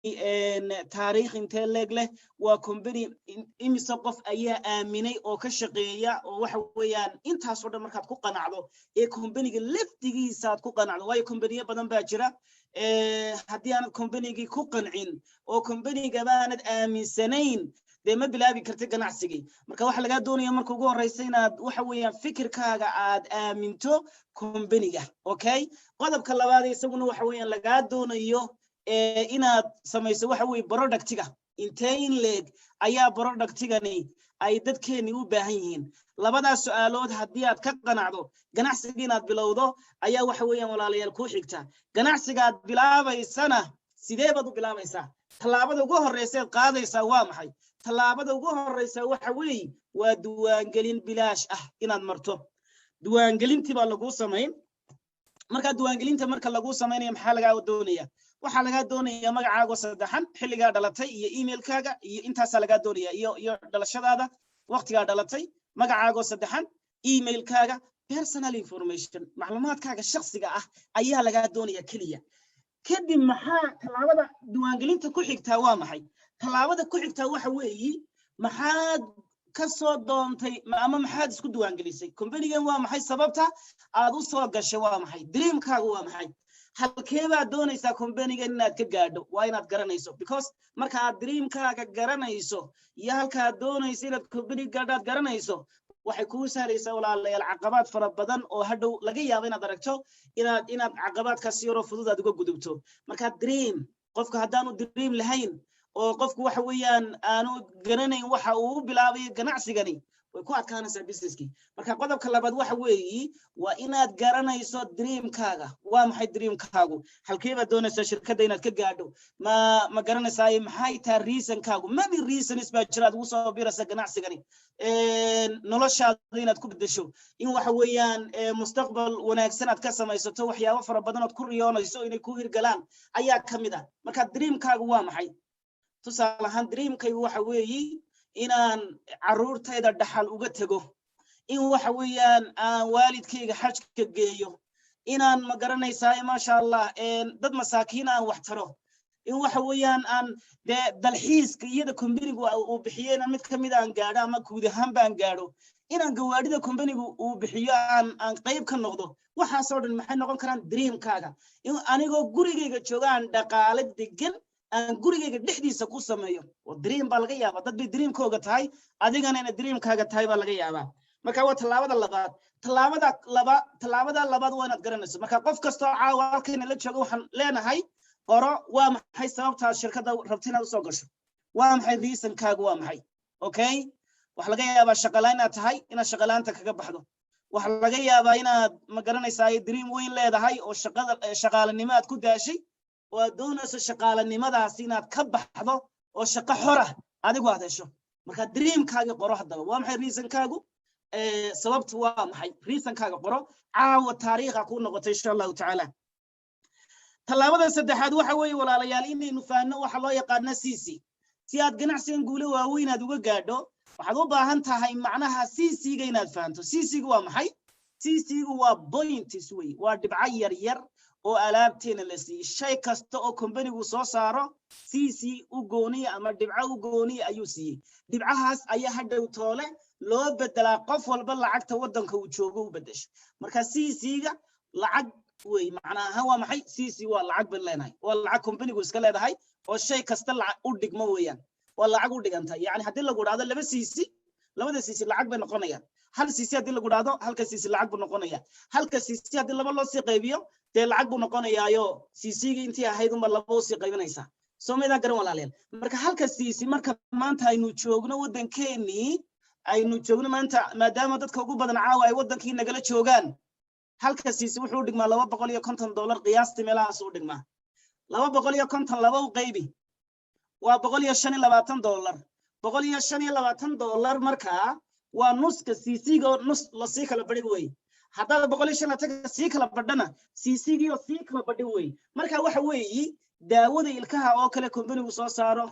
taariikh intee leeg leh waa company imisa qof ayaa aaminay oo ka shaqeeya oo waxa weeyaan intaas oo dhan markaad ku qanacdo ee companyga laftigiisa aad ku qanacdo waayo companiyo badan baa jira haddii aanad companygii ku qancin oo companyga baanad aaminsanayn dee ma bilaabi kartid ganacsigii marka waxa laga doonaya marka ugu horeysa inaad waxa weeyaan fikirkaaga aad aaminto companyga okay qodobka labaad isaguna waxa weeyaan laga doonayo inaad samayso waxa weey productiga intee in leeg ayaa productigani ay dadkeeni u baahan yihiin labadaas su'aalood haddii aad ka qanacdo ganacsiga inaad bilowdo ayaa waxa weeyaan walaalayaal ku xigta ganacsiga aad bilaabaysana sidee baad u bilaabaysaa talaabada ugu horeysa aad qaadaysaa waa maxay talaabada ugu horeysa waxa weey waa diiwaangelin bilaash ah inaad marto diiwaangelintii baa lagu sameyn marka diiwaangelinta marka lagu sameynayo maxaa laga doonaya waxa laga doonaya magacaaga saddexan xilliga dhalatay iyo emailkaaga iyo intaas laga doonaya iyo dhalashadaada waqtiga dhalatay magacaaga saddexan emailkaaga personal information macluumaadkaaga shakhsiga ah ayaa laga doonaya kaliya kadib maxaa talaabada diiwaangelinta ku xigtaa waa maxay talaabada ku xigtaa waxa weeyi maxaad ka soo doontay ama maxaad isku diiwaangelisay companygan waa maxay sababta aad u soo gashay waa maxay dreamkaaga waa maxay halkee baad doonaysaa companyga inaad ka gaadho waa inaad garanayso because marka aad dreamkaaga garanayso iyo halka aad doonayso inaad companyga gaadhaad garanayso waxay kuu sahlaysaa walaalayaal caqabad fara badan oo hadhow laga yaabo inaad aragto inaad caqabadkaas yaro fudud aad uga gudubto marka dream qofka haddaanu dream lahayn oo qofku waxa weeyaan aanu garanayn waxa uu bilaabay ganacsigani way ku adkaanaysaa businesskii marka qodobka labaad waxa weeyi waa inaad garanayso dreamkaaga waa maxay dreamkaagu halkee baad doonaysaa shirkadda inaad ka gaadho ma garanaysaa maxay tahay reasonkaagu many reasons baa jira aad ugu soo biiraysa ganacsigani noloshaada inaad ku bedesho in waxa weeyaan mustaqbal wanaagsan aad ka samaysato waxyaabo fara badan ood ku riyoonayso inay ku hirgalaan ayaa ka mid ah marka dreamkaagu waa maxay tusaale ahaan dreamkaygu waxa weeyi inaan caruurtayda dhaxal uga tago in waxa weeyaan aan waalidkayga xajka geeyo inaan ma garanaysaa maasha Allah dad masaakiin aan wax taro in waxa weeyaan aan dalxiiska iyada companygu uu bixiyeen mid kamid aan gaadho ama guud ahaan baan gaadho inaan gawaadhida companygu uu bixiyo aan qayb ka noqdo waxaas oo dhan maxay noqon karaan dreamkaaga in anigoo gurigayga jooga aan dhaqaale degan aan gurigayga dhexdiisa ku sameeyo oo dream baa laga yaabaa dad bay dreamkooga tahay adigana ina dreamkaaga tahay baa laga yaabaa marka waa talaabada labaad waa inaad garanayso marka qof kastoo caawa halkayna la joogo waxaan leenahay qoro waa maxay sababtaa shirkadda rabta inaad usoo gasho waa maxay reasonkaagu waa maxay okay waxa laga yaabaa shaqalaan inaad tahay inaad shaqalaanta kaga baxdo waxa laga yaabaa inaad ma garanaysaa dream weyn leedahay oo shaqaalanimo aad ku daashay oo aad doonayso shaqaalanimadaasi inaad ka baxdo oo shaqo xora adigu aad hesho marka dreamkaaga qoro haddaba waa maxay reasonkaagu sababtu waa maxay reasonkaaga qoro caawa taariikha ku noqotay insha Allah ta'ala talaabada saddexaad waxa weeye walaalayaal inaynu faahno waxa loo yaqaan CC si aad ganacsigan guulo waaweyn aad uga gaadho waxaad u baahan tahay macnaha CC-ga inaad fahanto CC-gu waa maxay CC-gu waa points way waa dhibco yar yar oo alaabteena la siiyay shay kasta oo companygu soo saaro CC u gooniya ama dhibco u gooniya ayuu siiyay dhibcahaas ayaa hadhow toole loo bedelaa qof walba lacagta wadanka uu joogo u bedesho marka CC-ga lacag way macnaha waa maxay CC waa lacag baan leenahay waa lacag companygu iska leedahay oo shay kasta lacag u dhigmo weeyaan waa lacag u dhiganta yani haddii lagu dhaado laba CC labada CC lacag bay noqonayaan hal CC haddii lagu dhaado halka CC lacag buu noqonayaa halka CC haddii laba loo sii qaybiyo dee lacag buu noqonayaayo CC-ga intii ahayd uma laba u sii qaybinaysaa soo meedaa garan walaaleel marka halka CC marka maanta aynu joogno wadankeenii aynu joogno maanta maadaama dadka ugu badan caawa ay wadankii nagala joogaan halka CC wuxuu dhigmaa $250 qiyaastii meelahaas uu dhigmaa 250 laba u qaybi waa $125 $125 markaa waa nuska CC-ga nus la sii kala badhi way haddaba 150 sii kala badhana CC-gi oo sii kala badhi way marka waxa weeyi daawada ilkaha oo kale companygu soo saaro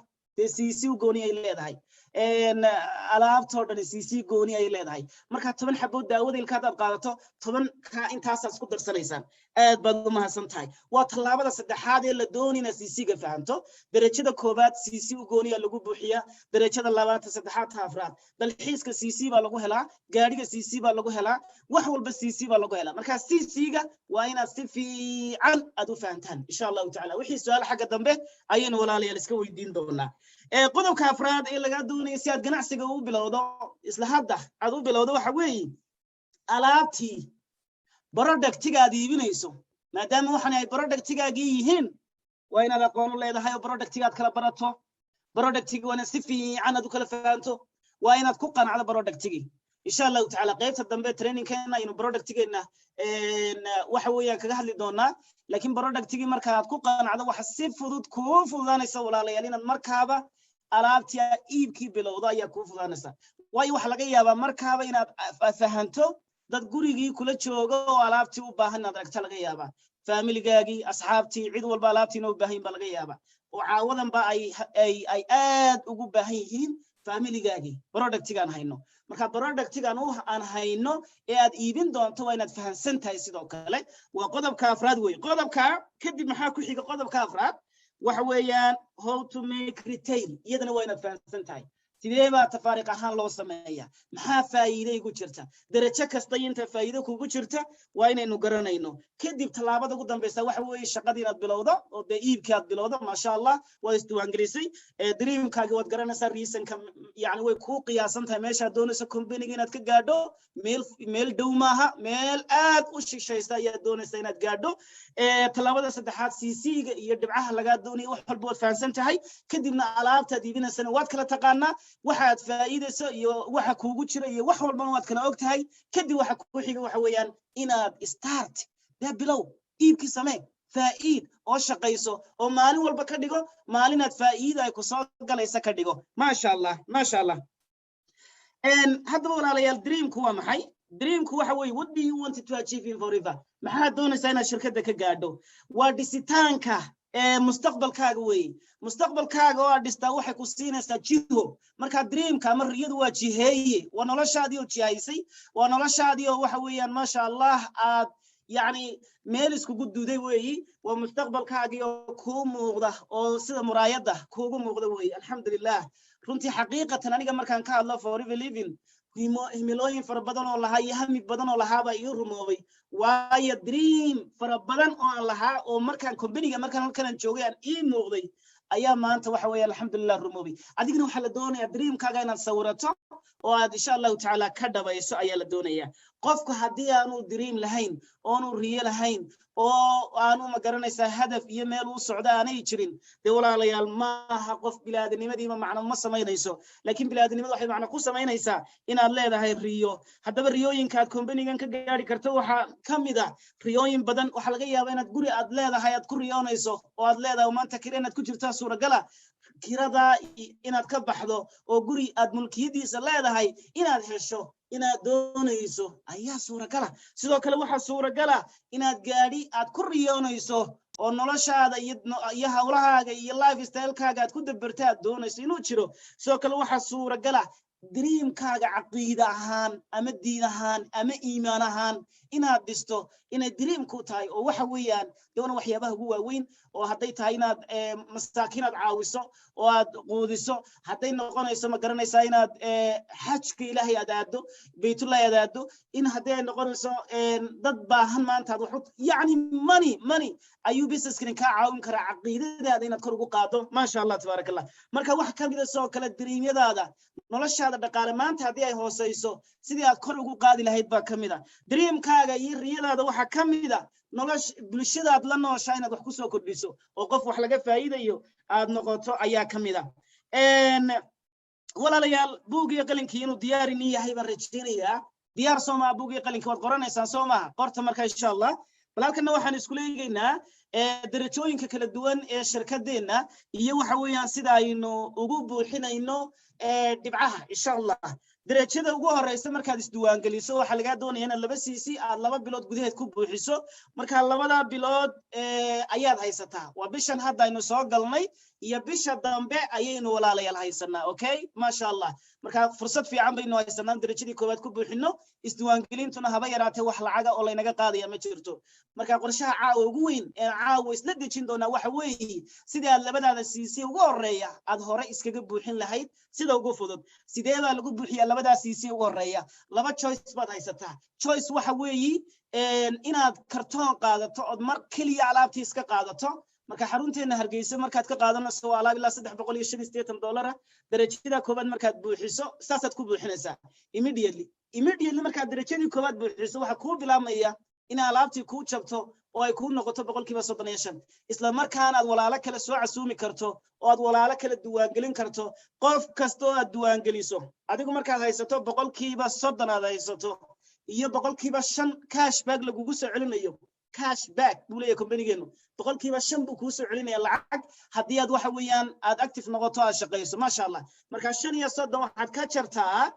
CC gooni ay leedahay alaabtoo dhan CC gooni ay leedahay marka 10 xabo daawada ilkaad aad qaadato 10 ka intaas aad isku darsanaysaan aad baad u mahadsan tahay waa talaabada saddexaad ee la doonina CC ga fahanto darajada koobaad CC gooni lagu buuxiyaa darajada labaad saddexaad afraad dalxiiska CC baa lagu helaa gaariga CC baa lagu helaa wax walba CC baa lagu helaa marka CC ga waa inaad si fiican aad u fahantaan insha Allah ta'ala wixii su'aal xagga dambe ayaynu walaalayaal iska weydiin doonaa qodobka afraad ee laga doonayo si aad ganacsiga u bilowdo isla hadda aad u bilowdo waxa weeye alaabtii productiga aad iibinayso maadaama waxaan ay productigaagi yihiin waa inaad aqoon u leedahay oo productiga aad kala barato productiga waa si fiican aad u kala fahanto waa inaad ku qanacdo productiga insha Allah ta'ala qaybta dambe trainingkeena inuu productigeena waxa weeyaan kaga hadli doonaa laakiin productiga marka aad ku qanacdo waxa si fudud ku fududaanaysa walaalayaal inaad markaaba alaabtii iibkii bilowdo ayaa ku fududaanaysa waayo waxa laga yaabaa markaaba inaad fahanto dad gurigii kula jooga oo alaabtii u baahan inaad aragto laga yaabaa familigaagii asxaabtii cid walba alaabtiina u baahan ba laga yaabaa oo caawadan ba ay aad ugu baahan yihiin familigaagii productigaan hayno marka productigaan aan hayno ee aad iibin doonto waa inaad fahansan tahay sidoo kale waa qodobka afraad weey qodobka kadib maxaa ku xiga qodobka afraad waxa weeyaan how to make retail iyadana waa inaad fahansan tahay sidee baa tafaariq ahaan loo sameeyaa maxaa faa'iido igu jirta darajo kasta inta faa'iido kugu jirta waa inaynu garanayno kadib talaabada ugu dambaysa waxa weeye shaqadii inaad bilowdo oo iibkii aad bilowdo ma sha Allah waa isdiiwaangelisay dreamkaaga waad garanaysaa reasonka yani way ku qiyaasan tahay meesha doonayso company-ga inaad ka gaadho meel dhow maaha meel aad u shishaysa ayaa doonaysa inaad gaadho talaabada saddexaad CC-ga iyo dhibcaha laga doonayo wax walba waad fahansan tahay kadibna alaabtaad iibinaysana waad kala taqaanaa waxaad faa'iideyso iyo waxa kuugu jira iyo wax walba waad kala ogtahay kadib waxa ku xiga waxa weeyaan inaad start bilow iibkii samee faa'iid oo shaqayso oo maalin walba ka dhigo maalinaad faa'iido ay ku soo galaysa ka dhigo ma sha Allah hadaba walaalayaal dreamku waa maxay dreamku waxa weeye what do you want to achieve in forever maxaa doonaysaa inaad shirkadda ka gaadho waa dhisitaanka mustaqbalkaaga weeye mustaqbalkaaga oo dhistaa waxay ku siinaysaa jiho marka dreamka ama riyadu waa jiheeye waa noloshaadii oo jihaysay waa noloshaadii oo waxa weeyaan ma sha Allah aad yani meel isku guduuday weeyi waa mustaqbalkaagii oo ku muuqda oo sida muraayada kuugu muuqda weeyi alxamdulillah runtii xaqiiqatan aniga markaan ka hadlo forever living himilooyin fara badan oo lahaa iyo hami badan oo lahaaba ii rumoobay waayo dream fara badan oo aan lahaa oo markaan company-ga markaan halkan joogay aan ii muuqday ayaa maanta waxa weeye alxamdulillah rumoobay adigna waxa la doonayaa dreamkaaga inaad sawirato oo aad insha Allah ta'ala ka dhabayso ayaa la doonayaa qofku hadii aanu dream lahayn oo aanu riyo lahayn oo aanu ma garanaysaa hadaf iyo meel uu socdo aanay jirin de walaalayaal maaha qof bilaadnimadiiba macna ma samaynayso laakiin bilaadnimadu waxay macna ku samaynaysaa inaad leedahay riyo hadaba riyooyinka aad company-gan ka gaari karto waxa kamid ah riyooyin badan waxa laga yaabaa inaad guri aad leedahay aad ku riyoonayso oo aad leedahay maanta kireen aad ku jirtaa suuragala kirada inaad ka baxdo oo guri aad mulkiyadiisa leedahay inaad hesho inaad doonayso ayaa suuragala sidoo kale waxa suuragala inaad gaari aad ku riyoonayso oo noloshaada iyo hawlahaaga iyo lifestyle-kaaga aad ku dabartay aad doonayso inuu jiro sidoo kale waxa suuragala dreamkaaga caqiida ahaan ama diin ahaan ama iimaan ahaan inaad dhisto inay dreamku tahay oo waxa weeyaan doona waxyaabaha ugu waaweyn oo haday tahay inaad masaakiinaad caawiso oo aad quudiso haday noqonayso ma garanaysaa inaad xajka ilaahay aadaado baytullah aadaado in haday noqonayso dad baahan maanta aad wax yani money ayuu business-kan ka caawin kara caqiidadaada inaad kor ugu qaado ma sha Allah tabarakallah marka wax kamid ah soo kala dreamyadaada noloshaada dhaqaale maanta hadii ay hooseyso sidii aad kor ugu qaadi lahayd baa kamid ah dreamkaaga iyo riyadaada waxa kamid ah nolosha bulshada aad la nooshaa inaad wax ku soo kordhiso oo qof wax laga faa'iidayo aad noqoto ayaa kamid ah walaalayaal buugiga qalinkii inuu diyaar in yahay baan rajaynayaa diyaar Soomaa buugiga qalinka waad qoranaysaa Soomaa qorta marka insha Allah balkana waxaan isku leeyaynaa darajooyinka kala duwan ee shirkadeena iyo waxa weeyaan sida aynu ugu buuxinayno dhibcaha insha Allah darajada ugu horeysa markaad isdiiwaan geliso waxa laga doonayaa in 2 CC aad 2 bilood gudaheed ku buuxiso marka 2 bilood ayaad haysataa waa bishan hadda aynu soo galnay iyo bisha dambe ayaynu walaalayaal haysanaa okay ma sha Allah marka fursad fiican baynu haysanaa darajadii koowaad ku buuxino isdiiwaangelintuna haba yaraatee wax lacaga oo laynaga qaadaya ma jirto marka qorshaha caawa ugu weyn ee caawa isla dejin doona waxa weeye sidii aad labadaada CC ugu horeeya aad hore iskaga buuxin lahayd sida ugu fudud sidee baa lagu buuxiyaa labadaa CC ugu horeeya laba choice baad haysataa choice waxa weeye inaad kartoon qaadato oo mar kaliya alaabtii iska qaadato marka xarunteena Hargeysa markaad ka qaadanayso waa alaab ilaa $385 darajada koobaad markaad buuxiso saasaad ku buuxinaysaa immediately markaad darajadii koobaad buuxiso waxa ku bilaabmaya in alaabtii ku jabto oo ay ku noqoto 35% isla markaana aad walaalo kale soo casuumi karto oo aad walaalo kale duwaan gelin karto qof kasto aad duwaan geliso adigu markaad haysato 30% aad haysato iyo 5% cashback lagugu soo celinayo cashback buu leeyahay company-geenu 5% buu ku soo celinaya lacag hadii aad waxa weeyaan aad active noqoto aad shaqeyso ma sha Allah marka 35 waxaad ka jartaa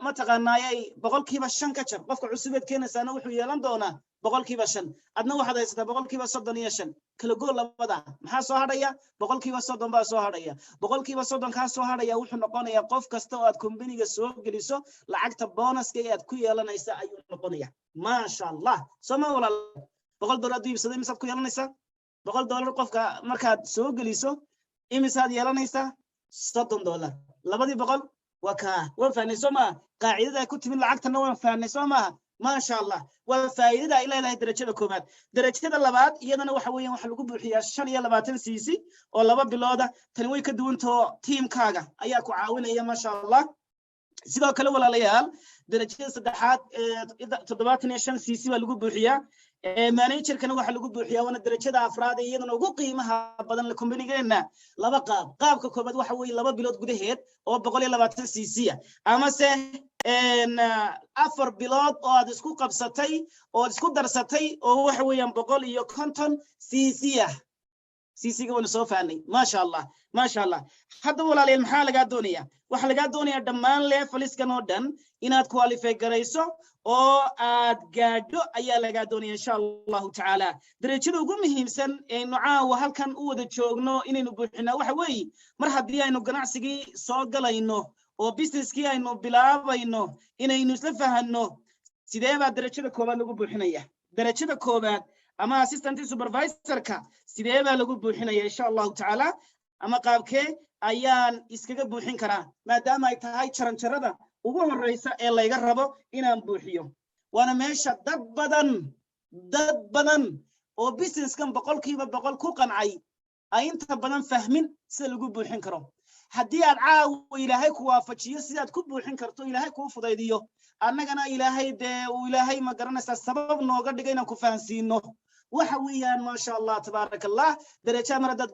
ma taqaanaayay 5% ka jar qofka cusubad keenaysaana wuxuu yeelan doonaa 5% adna waxaad haysataa 35 kala gool labada maxaa soo hadhaya 30% baa soo hadhaya 30% ka soo hadhaya wuxuu noqonayaa qof kasta oo aad company-ga soo geliso lacagta bonuska ee aad ku yeelanaysa ayuu noqonayaa ma sha Allah soma walaal $100 diibsaday misaad ku yeelanaysa $100 qofka markaad soo geliso imisaad yeelanaysa $30 labadii boqol وكا وفاني سوما قاعدة كنت من العقد نوع فاني سوما ما شاء الله وفائدة إلى إلى درجة كومات درجة اللبات يدنا وحويا وحلقوا بحياة شنيا لباتن سيسي أو لبات بلادة تنوي كدون تو تيم كاغا أياكو عاونة يا ما شاء الله سيدا كلا ولا ليال درجة صدحات تضبات نيشان سيسي والقوا بحياة مانيتشر كانوا وحلقوا بحياة وانا درجة أفراد يدنا وقوا قيمها بدن لكم بنيجينا لبا قاب كومات وحوي لبات بلاد قدهيد oo 120 cc ama se afar bilood oo aad isku qabsatay oo isku darsatay oo wax weeyaan 150 cc cc-ga wala soo faanay ma sha Allah hadda walaaleel maxaa laga doonayaa waxa laga doonayaa dhammaan leveliskan oo dhan inaad qualify garayso oo aad gaadho ayaa laga doonayaa insha Allah taala darajada ugu muhiimsan ee nooca halkan u wada joogno inaynu buuxinaa waxa weeye mar haddii aynu ganacsigii soo galayno oo businesskii aynu bilaabayno inaynu isla fahanno sidee baa darajada koobaad lagu buuxinayaa darajada koobaad ama assistant supervisor-ka sidee baa lagu buuxinayaa insha Allah taala ama qaabkee ayaan iskaga buuxin karaa maadaama ay tahay jaranjarada ugu horeysa ee layga rabo inaan buuxiyo waana meesha dad badan oo businesskan 100% ku qancay ay inta badan fahmin sida lagu buuxin karo haddii aad caawo ilaahay ku waafajiyo sidaad ku buuxin karto ilaahay ku fudaydiyo annagana ilaahay ilaahay ma garanaysa sabab nooga dhigay inaan ku fahansiino waxa weeyaan ma sha Allah tabarakallah darajo maradaad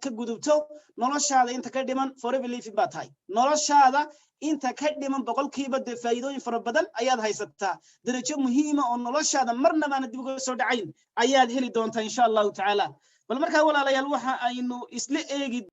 ka gudubto noloshaada inta ka dhiman forever living baa tahay noloshaada inta ka dhiman 100% faa'iidooyin fara badan ayaad haysataa darajo muhiim ah oo noloshaada marnaba aan dib uga soo dhacayn ayaad heli doontaa insha Allah taala bal markaa walaalayaal waxa aynu isla eegi